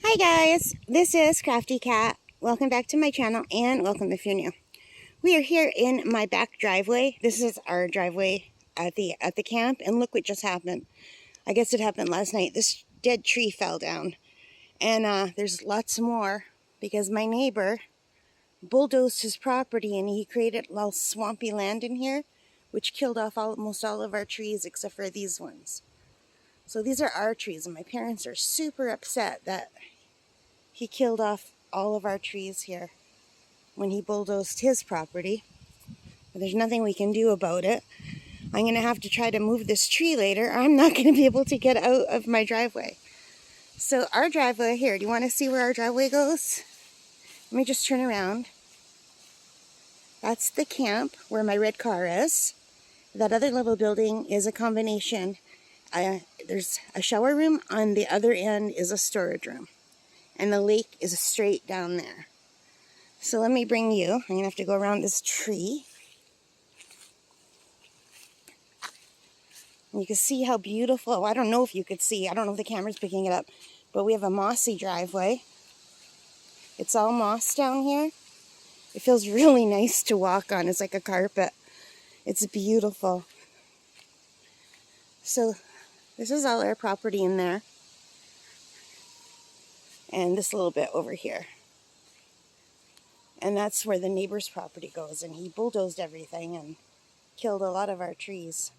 Hi guys, this is Crafty Cat. Welcome back to my channel and welcome if you're new. We are here in my back driveway. This is our driveway at the camp, and look what just happened. I guess it happened last night. This dead tree fell down, and there's lots more because my neighbor bulldozed his property and he created a little swampy land in here, which killed off almost all of our trees except for these ones. So these are our trees, and my parents are super upset that he killed off all of our trees here when he bulldozed his property. But there's nothing we can do about it. I'm going to have to try to move this tree later. I'm not going to be able to get out of my driveway. So our driveway here, do you want to see where our driveway goes? Let me just turn around. That's the camp where my red car is. That other little building is a combination. There's a shower room. On the other end is a storage room. And the lake is straight down there. So let me bring you. I'm going to have to go around this tree. And you can see how beautiful. I don't know if you could see. I don't know if the camera's picking it up. But we have a mossy driveway. It's all moss down here. It feels really nice to walk on. It's like a carpet. It's beautiful. So this is all our property in there. And this little bit over here. And that's where the neighbor's property goes. And he bulldozed everything and killed a lot of our trees.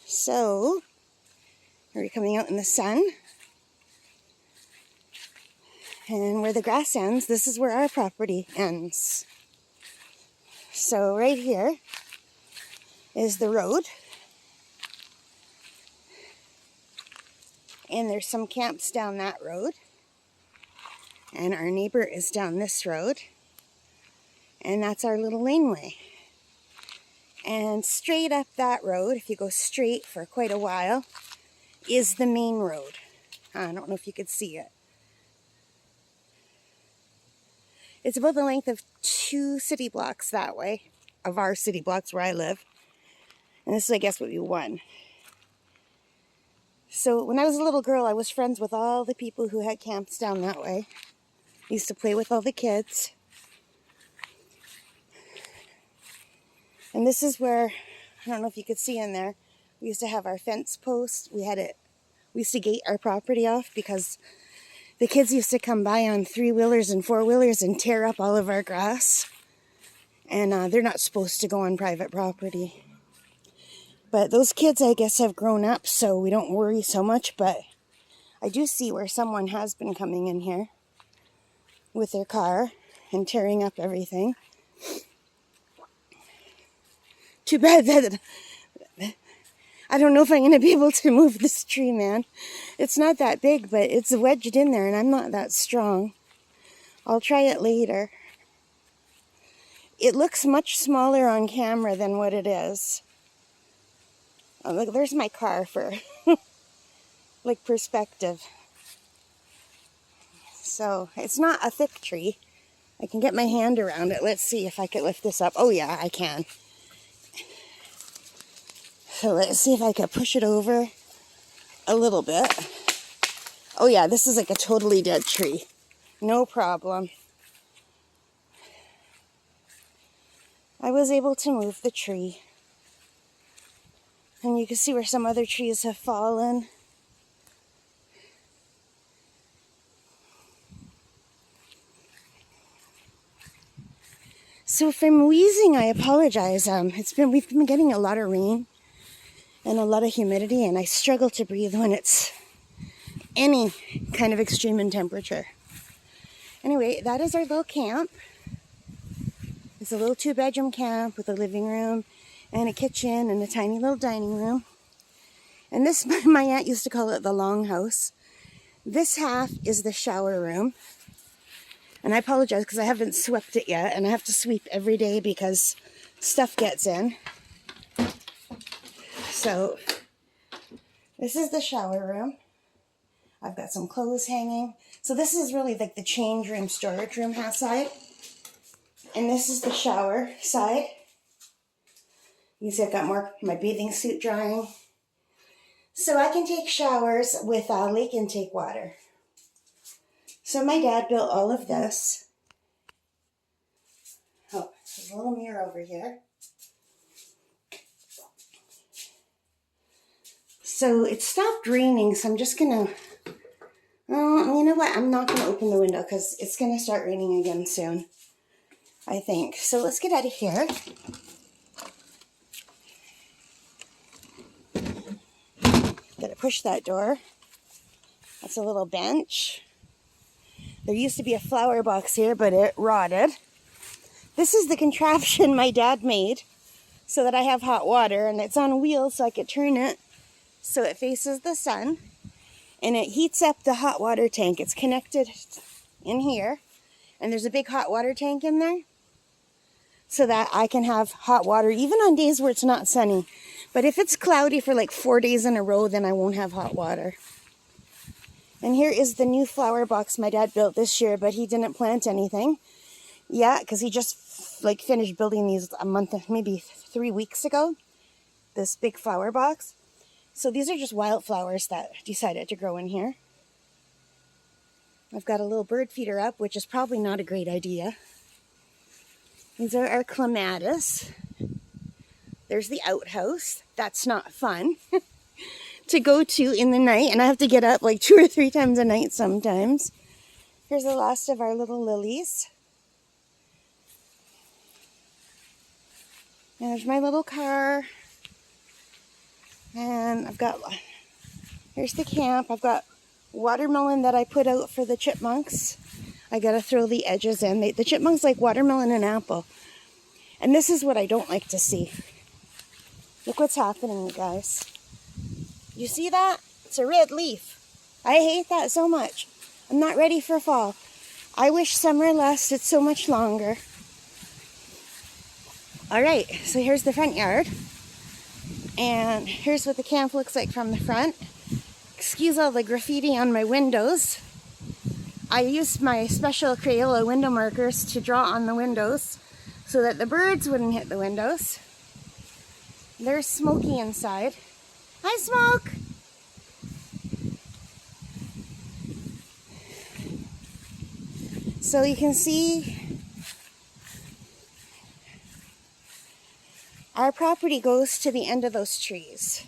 So, we're coming out in the sun. And where the grass ends, this is where our property ends. So right here is the road. And there's some camps down that road. And our neighbor is down this road. And that's our little laneway. And straight up that road, if you go straight for quite a while, is the main road. I don't know if you could see it. It's about the length of 2 city blocks that way, of our city blocks where I live. And this, I guess, would be 1. So when I was a little girl, I was friends with all the people who had camps down that way. I used to play with all the kids. And this is where, I don't know if you could see in there, we used to have our fence post. We used to gate our property off because the kids used to come by on 3-wheelers and 4-wheelers and tear up all of our grass. And they're not supposed to go on private property. But those kids, I guess, have grown up, so we don't worry so much. But I do see where someone has been coming in here with their car and tearing up everything. Too bad that I don't know if I'm going to be able to move this tree, man. It's not that big, but it's wedged in there, and I'm not that strong. I'll try it later. It looks much smaller on camera than what it is. Oh, look, there's my car for like perspective. So it's not a thick tree. I can get my hand around it. Let's see if I can lift this up. Oh yeah, I can. So let's see if I can push it over a little bit. Oh yeah, this is like a totally dead tree. No problem. I was able to move the tree. And you can see where some other trees have fallen. So if I'm wheezing, I apologize. We've been getting a lot of rain and a lot of humidity, and I struggle to breathe when it's any kind of extreme in temperature. Anyway, that is our little camp. It's a little 2-bedroom camp with a living room and a kitchen and a tiny little dining room. And this, my aunt used to call it the longhouse. This half is the shower room. And I apologize because I haven't swept it yet, and I have to sweep every day because stuff gets in. So this is the shower room. I've got some clothes hanging. So this is really like the change room, storage room side. And this is the shower side. You see I've got my bathing suit drying. So I can take showers with lake intake water. So my dad built all of this. Oh, there's a little mirror over here. So it stopped raining, so I'm just gonna, you know what? I'm not gonna open the window because it's gonna start raining again soon, I think. So let's get out of here. Gotta push that door. That's a little bench. There used to be a flower box here, but it rotted. This is the contraption my dad made so that I have hot water, and it's on wheels so I could turn it so it faces the sun, and it heats up the hot water tank. It's connected in here, and there's a big hot water tank in there so that I can have hot water even on days where it's not sunny. But if it's cloudy for like 4 days in a row, then I won't have hot water. And here is the new flower box my dad built this year, but he didn't plant anything. Yeah, because he just finished building these a month, maybe 3 weeks ago. This big flower box. So these are just wildflowers that decided to grow in here. I've got a little bird feeder up, which is probably not a great idea. These are our clematis. There's the outhouse. That's not fun to go to in the night, and I have to get up like 2 or 3 times a night sometimes. Here's the last of our little lilies. There's my little car. And here's the camp. I've got watermelon that I put out for the chipmunks. I gotta throw the edges in. The chipmunks like watermelon and apple. And this is what I don't like to see. Look what's happening, you guys. You see that? It's a red leaf. I hate that so much. I'm not ready for fall. I wish summer lasted so much longer. Alright, so here's the front yard. And here's what the camp looks like from the front. Excuse all the graffiti on my windows. I used my special Crayola window markers to draw on the windows so that the birds wouldn't hit the windows. There's Smokey inside. Hi, Smoke! So you can see our property goes to the end of those trees.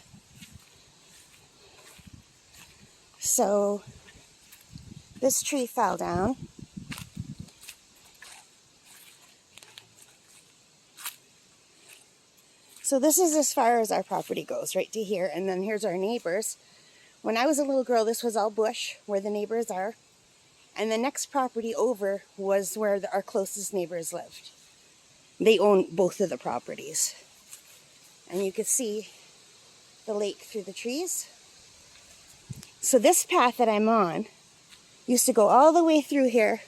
So this tree fell down. So this is as far as our property goes, right to here. And then here's our neighbors. When I was a little girl, this was all bush where the neighbors are. And the next property over was where our closest neighbors lived. They own both of the properties. And you could see the lake through the trees. So this path that I'm on used to go all the way through here,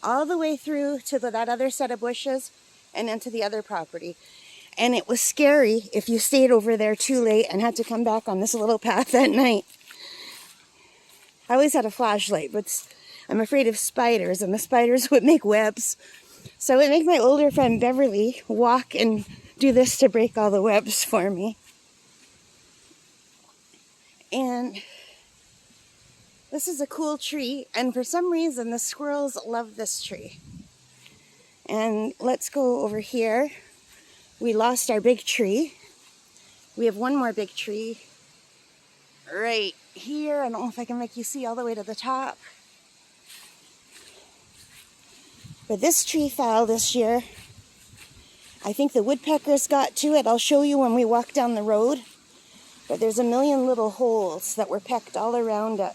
all the way through to that other set of bushes and into the other property. And it was scary if you stayed over there too late and had to come back on this little path at night. I always had a flashlight, but I'm afraid of spiders, and the spiders would make webs. So I would make my older friend Beverly walk and do this to break all the webs for me. And this is a cool tree, and for some reason the squirrels love this tree. And let's go over here. We lost our big tree. We have one more big tree right here. I don't know if I can make you see all the way to the top. But this tree fell this year. I think the woodpeckers got to it. I'll show you when we walk down the road. But there's a million little holes that were pecked all around it.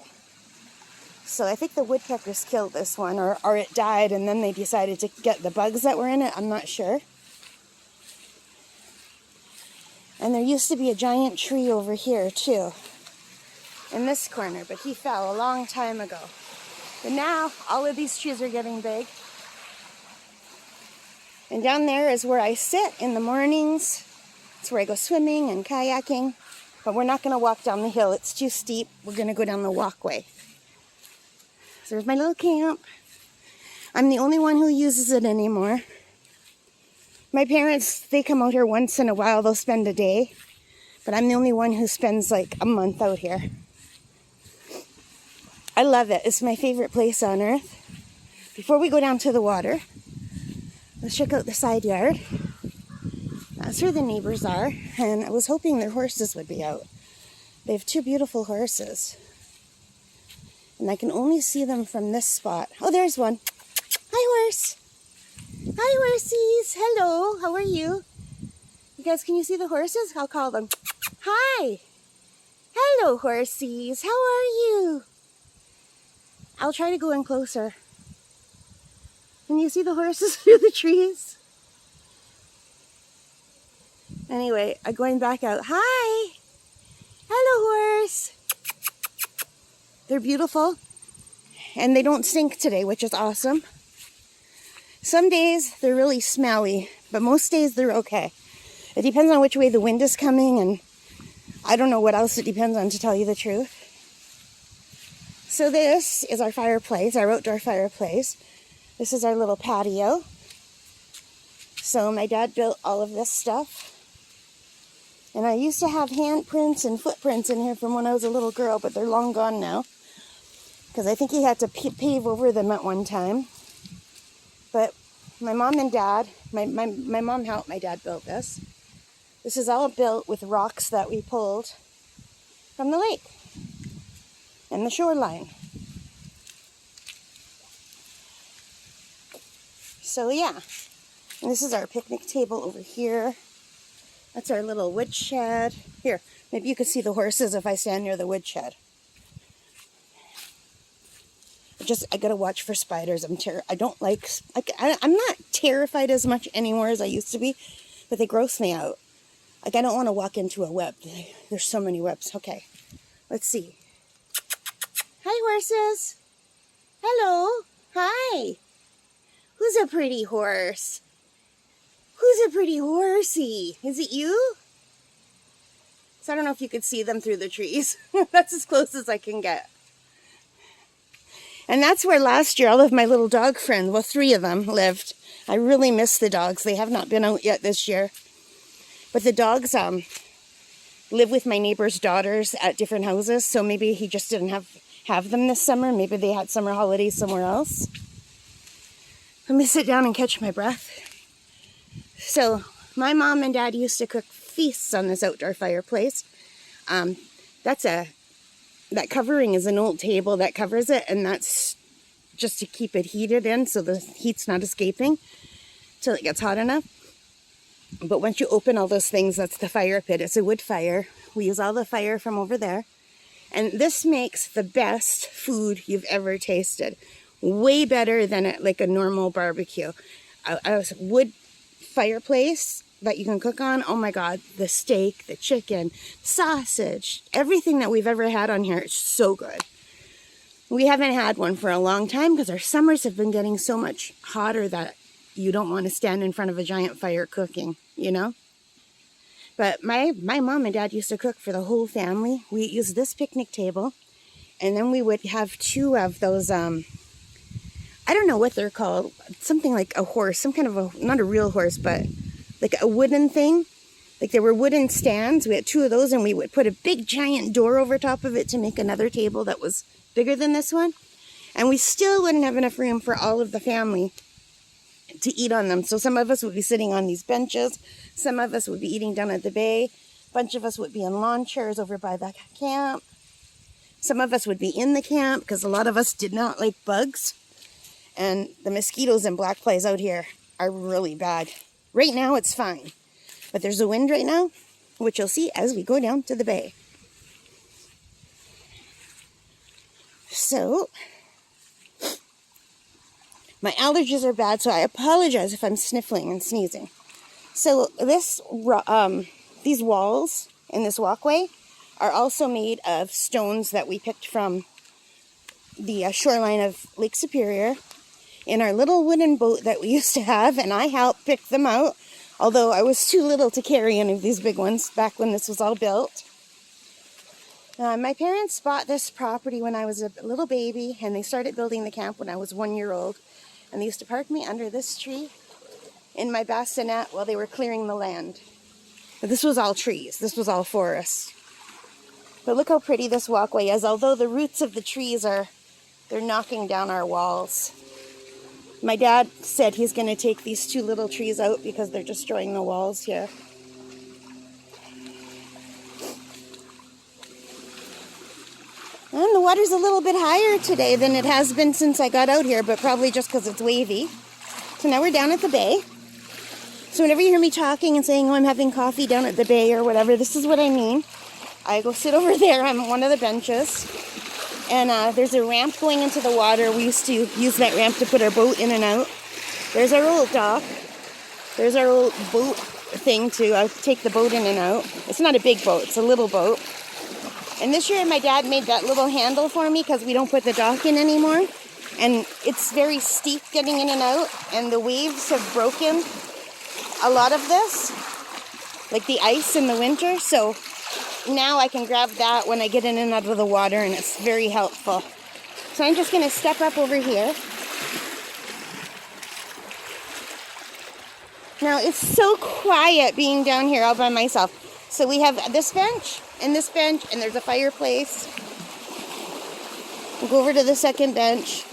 So I think the woodpeckers killed this one, or it died and then they decided to get the bugs that were in it. I'm not sure. And there used to be a giant tree over here too, in this corner, but he fell a long time ago. But now all of these trees are getting big. And down there is where I sit in the mornings. It's where I go swimming and kayaking. But we're not going to walk down the hill. It's too steep. We're going to go down the walkway. So there's my little camp. I'm the only one who uses it anymore. My parents, they come out here once in a while. They'll spend a day. But I'm the only one who spends like a month out here. I love it. It's my favorite place on earth. Before we go down to the water, let's check out the side yard. That's where the neighbors are. And I was hoping their horses would be out. They have two beautiful horses. And I can only see them from this spot. Oh, there's one. Hi, horse. Hi, horsies. Hello. How are you? You guys, can you see the horses? I'll call them. Hi. Hello, horsies. How are you? I'll try to go in closer. Can you see the horses through the trees? Anyway, I'm going back out. Hi. Hello, horse. They're beautiful. And they don't stink today, which is awesome. Some days they're really smelly, but most days they're okay. It depends on which way the wind is coming, and I don't know what else it depends on, to tell you the truth. So this is our fireplace, our outdoor fireplace. This is our little patio. So my dad built all of this stuff. And I used to have handprints and footprints in here from when I was a little girl, but they're long gone now. Because I think he had to pave over them at one time. But my mom and dad, my mom helped my dad build this. This is all built with rocks that we pulled from the lake and the shoreline. So yeah, and this is our picnic table over here. That's our little woodshed. Here, maybe you can see the horses if I stand near the woodshed. I gotta watch for spiders. I'm not terrified as much anymore as I used to be, but they gross me out. Like, I don't want to walk into a web. There's so many webs. Okay, let's see. Hi, horses. Hello. Hi. Who's a pretty horse? Who's a pretty horsey? Is it you? So I don't know if you could see them through the trees. That's as close as I can get. And that's where last year all of my little dog friends, well, 3 of them lived. I really miss the dogs. They have not been out yet this year. But the dogs live with my neighbor's daughters at different houses. So maybe he just didn't have them this summer. Maybe they had summer holidays somewhere else. Let me sit down and catch my breath. So my mom and dad used to cook feasts on this outdoor fireplace. That covering is an old table that covers it, and that's just to keep it heated in so the heat's not escaping till it gets hot enough. But once you open all those things, that's the fire pit. It's a wood fire. We use all the fire from over there. And this makes the best food you've ever tasted. Way better than like a normal barbecue. A wood fireplace that you can cook on. Oh my God, the steak, the chicken, sausage, everything that we've ever had on here. It's so good. We haven't had one for a long time because our summers have been getting so much hotter that you don't want to stand in front of a giant fire cooking, you know? But my mom and dad used to cook for the whole family. We used this picnic table, and then we would have 2 of those, I don't know what they're called, something like a horse, some kind of a, not a real horse, but like a wooden thing. Like there were wooden stands. We had 2 of those, and we would put a big giant door over top of it to make another table that was bigger than this one. And we still wouldn't have enough room for all of the family to eat on them. So some of us would be sitting on these benches. Some of us would be eating down at the bay. A bunch of us would be in lawn chairs over by the camp. Some of us would be in the camp because a lot of us did not like bugs. And the mosquitoes and black flies out here are really bad. Right now it's fine. But there's a wind right now, which you'll see as we go down to the bay. So my allergies are bad, so I apologize if I'm sniffling and sneezing. So these walls in this walkway are also made of stones that we picked from the shoreline of Lake Superior in our little wooden boat that we used to have, and I helped pick them out, although I was too little to carry any of these big ones back when this was all built. My parents bought this property when I was a little baby, and they started building the camp when I was 1 year old. And they used to park me under this tree in my bassinet while they were clearing the land. But this was all trees. This was all forest. But look how pretty this walkway is, although the roots of the trees they're knocking down our walls. My dad said he's going to take these 2 little trees out because they're destroying the walls here. And the water's a little bit higher today than it has been since I got out here, but probably just because it's wavy. So now we're down at the bay. So whenever you hear me talking and saying, oh, I'm having coffee down at the bay or whatever, this is what I mean. I go sit over there on one of the benches. And there's a ramp going into the water. We used to use that ramp to put our boat in and out. There's our old dock. There's our old boat thing to take the boat in and out. It's not a big boat, it's a little boat. And this year my dad made that little handle for me because we don't put the dock in anymore. And it's very steep getting in and out. And the waves have broken a lot of this, like the ice in the winter. So now I can grab that when I get in and out of the water, and it's very helpful. So I'm just going to step up over here. Now it's so quiet being down here all by myself. So we have this bench, and there's a fireplace. We'll go over to the second bench.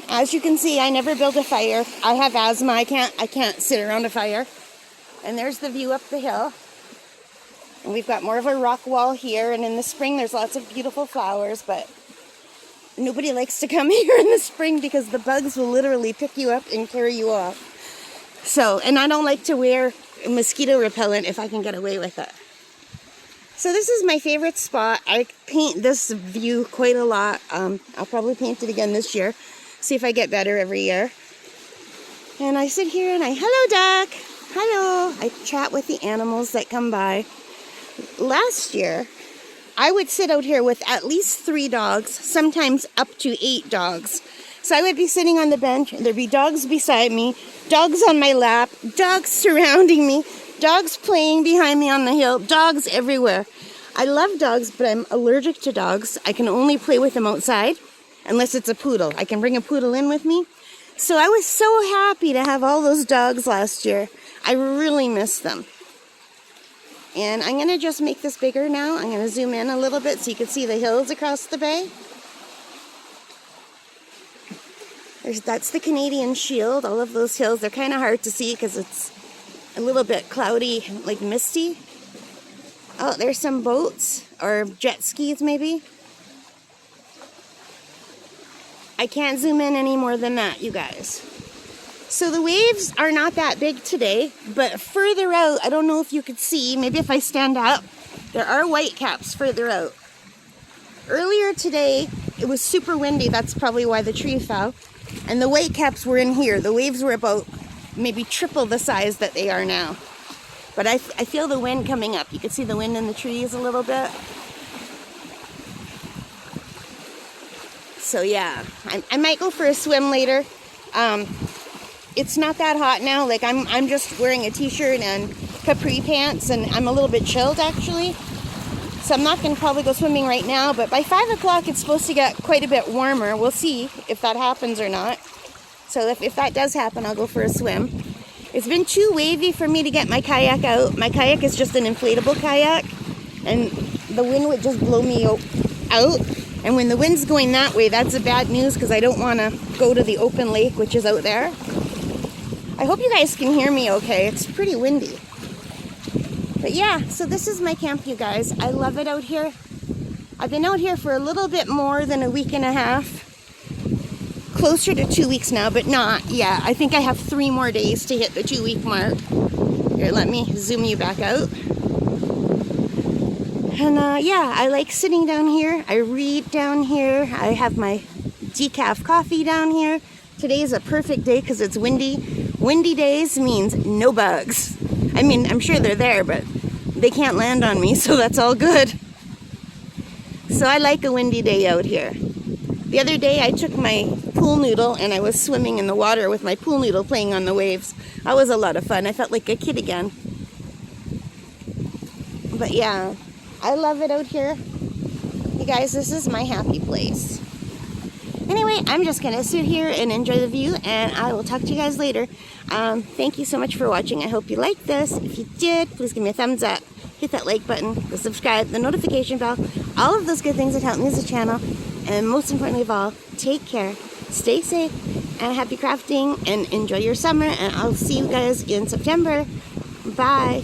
As you can see, I never build a fire. I have asthma. I can't sit around a fire. And there's the view up the hill. And we've got more of a rock wall here, and in the spring there's lots of beautiful flowers, but nobody likes to come here in the spring because the bugs will literally pick you up and carry you off. So, and I don't like to wear mosquito repellent if I can get away with it. So this is my favorite spot. I paint this view quite a lot. I'll probably paint it again this year. See if I get better every year. And I sit here and hello duck, hello. I chat with the animals that come by. Last year, I would sit out here with at least 3 dogs, sometimes up to 8 dogs. So I would be sitting on the bench, and there'd be dogs beside me, dogs on my lap, dogs surrounding me, dogs playing behind me on the hill, dogs everywhere. I love dogs, but I'm allergic to dogs. I can only play with them outside, unless it's a poodle. I can bring a poodle in with me. So I was so happy to have all those dogs last year. I really miss them. And I'm going to just make this bigger now. I'm going to zoom in a little bit so you can see the hills across the bay. That's the Canadian Shield. All of those hills, they're kind of hard to see because it's a little bit cloudy, like misty. Oh, there's some boats or jet skis maybe. I can't zoom in any more than that, you guys. So the waves are not that big today, but further out, I don't know if you could see, maybe if I stand up, there are whitecaps further out. Earlier today, it was super windy, that's probably why the tree fell, and the whitecaps were in here. The waves were about maybe triple the size that they are now. But I feel the wind coming up. You can see the wind in the trees a little bit. So yeah, I might go for a swim later. It's not that hot now. Like I'm just wearing a t-shirt and capri pants, and I'm a little bit chilled actually. So I'm not going to probably go swimming right now, but by 5 o'clock it's supposed to get quite a bit warmer. We'll see if that happens or not. So if that does happen, I'll go for a swim. It's been too wavy for me to get my kayak out. My kayak is just an inflatable kayak, and the wind would just blow me out. And when the wind's going that way, that's a bad news because I don't want to go to the open lake, which is out there. I hope you guys can hear me okay. It's pretty windy. But yeah, so this is my camp, you guys. I love it out here. I've been out here for a little bit more than a week and a half. Closer to 2 weeks now, but not yet. I think I have 3 more days to hit the 2-week mark. Here, let me zoom you back out. And yeah, I like sitting down here. I read down here. I have my decaf coffee down here. Today is a perfect day because it's windy. Windy days means no bugs. I mean, I'm sure they're there, but they can't land on me, so that's all good. So I like a windy day out here. The other day I took my pool noodle and I was swimming in the water with my pool noodle playing on the waves. That was a lot of fun. I felt like a kid again. But yeah, I love it out here. You guys, this is my happy place. Anyway, I'm just going to sit here and enjoy the view, and I will talk to you guys later. Thank you so much for watching. I hope you liked this. If you did, please give me a thumbs up. Hit that like button, the subscribe, the notification bell, all of those good things that help me as a channel. And most importantly of all, take care, stay safe, and happy crafting, and enjoy your summer. And I'll see you guys in September. Bye.